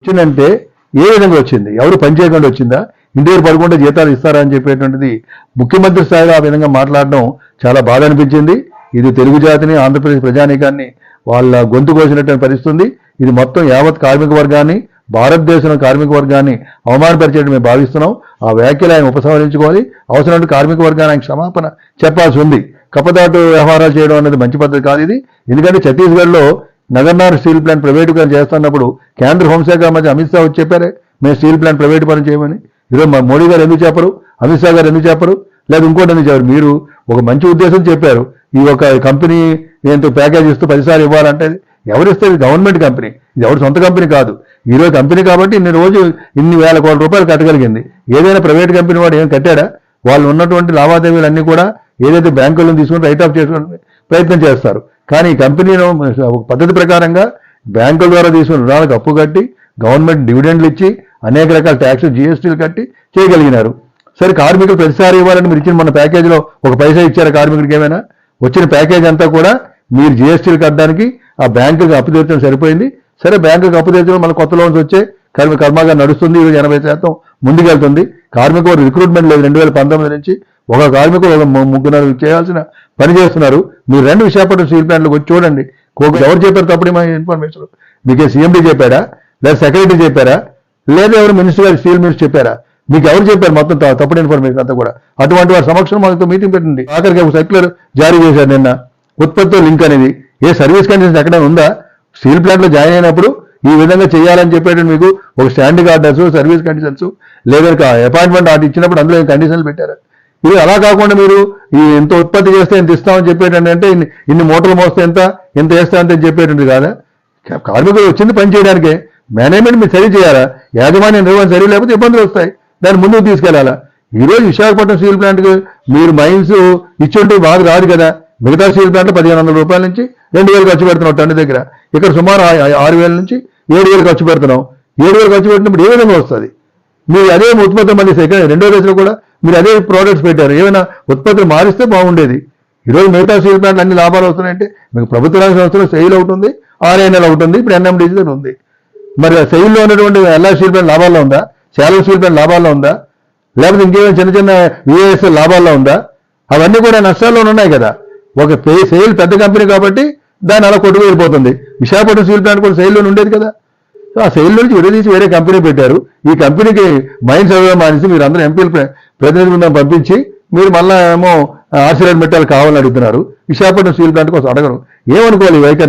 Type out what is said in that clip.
వచ్చిందంటే ఏ విధంగా వచ్చింది, ఎవరు పనిచేయకుండా వచ్చిందా, ఇంటి దగ్గర పడకుండా జీతాలు ఇస్తారా అని చెప్పేటువంటిది ముఖ్యమంత్రి స్థాయిలో ఆ విధంగా మాట్లాడడం చాలా బాధ అనిపించింది. ఇది తెలుగు జాతిని, ఆంధ్రప్రదేశ్ ప్రజానీకాన్ని వాళ్ళ గొంతు కోసినటువంటి పరిస్థితుంది. ఇది మొత్తం యావత్ కార్మిక వర్గాన్ని, భారతదేశంలో కార్మిక వర్గాన్ని అవమానపరిచేట్టు మేము భావిస్తున్నాం. ఆ వ్యాఖ్యలు ఆయన ఉపసంహరించుకోవాలి. అవసరమైన కార్మిక వర్గాన్ని ఆయన క్షమాపణ చెప్పాల్సి ఉంది. కప్పదాటు వ్యవహారాలు చేయడం అనేది మంచి పద్ధతి కాదు ఇది. ఎందుకంటే ఛత్తీస్గఢ్లో నగర్నార్ స్టీల్ ప్లాంట్ ప్రైవేటుగా చేస్తున్నప్పుడు కేంద్ర హోంశాఖ మధ్య అమిత్ షా వచ్చి చెప్పారే మేము స్టీల్ ప్లాంట్ ప్రైవేట్ పని చేయమని. ఈరోజు మోడీ గారు ఎందుకు చెప్పరు, అమిత్ షా గారు ఎందుకు చెప్పరు, లేదా ఇంకోటి ఎందుకు చెప్పరు? మీరు ఒక మంచి ఉద్దేశం చెప్పారు. ఈ ఒక కంపెనీ ఏంటో ప్యాకేజ్ ఇస్తూ 10 సార్లు ఇవ్వాలంటే ఎవరిస్తే ఇది గవర్నమెంట్ కంపెనీ, ఇది ఎవరి సొంత కంపెనీ కాదు. ఈరోజు కంపెనీ కాబట్టి ఇన్ని వేల కోట్ల రూపాయలు కట్టగలిగింది. ఏదైనా ప్రైవేట్ కంపెనీ వాడు ఏం కట్టాడా? వాళ్ళు ఉన్నటువంటి లావాదేవీలన్నీ కూడా ఏదైతే బ్యాంకులను తీసుకుని రైట్ ఆఫ్ చేసుకునే ప్రయత్నం చేస్తారు. కానీ ఈ కంపెనీలో ఒక పద్ధతి ప్రకారంగా బ్యాంకుల ద్వారా తీసుకున్న రుణాలకు అప్పు కట్టి గవర్నమెంట్ డివిడెండ్లు ఇచ్చి అనేక రకాల ట్యాక్స్ జీఎస్టీలు కట్టి చేయగలిగినారు. సరే, కార్మికులు ప్రతిసారి ఇవ్వాలని మీరు ఇచ్చిన మన ప్యాకేజీలో ఒక పైసా ఇచ్చారా కార్మికుడికి? ఏమైనా వచ్చిన ప్యాకేజ్ అంతా కూడా మీరు జీఎస్టీలు కట్టడానికి ఆ బ్యాంకులకు అప్పు తీర్చడం సరిపోయింది. సరే, బ్యాంకులకు అప్పు తీర్చడం మన కొత్త లోన్స్ వచ్చే కర్మాగారం నడుస్తుంది. ఈరోజు 80% ముందుకెళ్తుంది. కార్మిక రిక్రూట్మెంట్ లేదు 2019 నుంచి. ఒక కార్మికులు ఒక 3 చేయాల్సిన పని చేస్తున్నారు. మీరు రెండు విశాఖపట్నం స్టీల్ ప్లాంట్లకు వచ్చి చూడండి. ఎవరు చెప్పారు తప్పుడు ఇన్ఫర్మేషన్? మీకే సీఎండీ చెప్పారా, లేదా సెక్రటరీ చెప్పారా, లేదా ఎవరు మినిస్టర్ గారు స్టీల్ మినిస్టర్ చెప్పారా? మీకు ఎవరు చెప్పారు మొత్తం తప్పుడు ఇన్ఫర్మేషన్ అంతా కూడా? అటువంటి వారి సమక్షంలో మాకు మీటింగ్ పెట్టండి. ఆఖరికి ఒక సర్క్యులర్ జారీ చేశారు నిన్న, ఉత్పత్తితో లింక్ అనేది. ఏ సర్వీస్ కండిషన్స్ ఎక్కడైనా ఉందా? స్టీల్ ప్లాంట్లో జాయిన్ అయినప్పుడు ఈ విధంగా చేయాలని చెప్పేటప్పుడు మీకు ఒక స్టాండింగ్ ఆర్డర్స్, సర్వీస్ కండిషన్స్, లేదా అపాయింట్మెంట్ ఆర్డర్ ఇచ్చినప్పుడు అందులో కండిషన్లు పెట్టారు. ఇది అలా కాకుండా మీరు ఈ ఎంత ఉత్పత్తి చేస్తే ఎంత ఇస్తామని చెప్పేటండి, అంటే ఇన్ని మూటలు మోస్తే ఎంత వేస్తా అంటే చెప్పేటండి కాదా? కార్మికులు వచ్చింది పని చేయడానికే. మేనేజ్మెంట్ మీరు సరి చేయాలా? యాజమాన్య నిర్వహణ సరి లేకపోతే ఇబ్బందులు వస్తాయి. దాన్ని ముందుకు తీసుకెళ్లాలా? ఈరోజు విశాఖపట్నం స్టీల్ ప్లాంట్కి మీరు మైన్స్ ఇచ్చుంటే బాగా రాదు కదా. మిగతా స్టీల్ ప్లాంట్లో 1500 రూపాయల నుంచి 2000 ఖర్చు పెడుతున్నాం టన్ను దగ్గర. ఇక్కడ సుమారు 6000 నుంచి 7000 ఖర్చు పెడుతున్నాం. 7000 ఖర్చు పెట్టినప్పుడు ఏ విధంగా వస్తుంది? మీరు అదే ఉత్పత్తి మళ్ళీ రెండో దశలో కూడా మీరు అదే ప్రోడక్ట్స్ పెట్టారు. ఏమైనా ఉత్పత్తులు మారిస్తే బాగుండేది. ఈరోజు మిగతా స్టీల్ ప్లాంట్లు అన్ని లాభాలు వస్తున్నాయంటే మీకు ప్రభుత్వ రంగ సంస్థలో సెయిల్ అవుతుంది, RINL అవుతుంది, ఇప్పుడు NMDC ఉంది. మరి సెయిల్లో ఉన్నటువంటి ఎల్ఆర్ స్టీల్ ప్లాంట్ లాభాల్లో ఉందా? శాలం స్టీల్ ప్లాంట్ లాభాల్లో ఉందా? లేకపోతే ఇంకేమైనా చిన్న చిన్న VASL లాభాల్లో ఉందా? అవన్నీ కూడా నష్టాల్లో ఉన్నాయి కదా. ఒక సెయిల్ పెద్ద కంపెనీ కాబట్టి దాన్ని అలా కొట్టుకు వెళ్ళిపోతుంది. విశాఖపట్నం స్టీల్ ప్లాంట్ కూడా సెయిల్లో ఉండేది కదా. ఆ సెయిల్ నుంచి విడదీసి వేరే కంపెనీ పెట్టారు. ఈ కంపెనీకి మైన్స్ అవ్వడం మానేసి మీరు అందరూ ఎంపీలు ప్రతినిధి బృందం పంపించి మీరు మళ్ళా ఏమో ఆర్సిలైట్ మెటల్ కావాలని అడుగుతున్నారు. విశాఖపట్నం స్టీల్ ప్లాంట్ కోసం అడగరు. ఏమనుకోవాలి వైఖరి?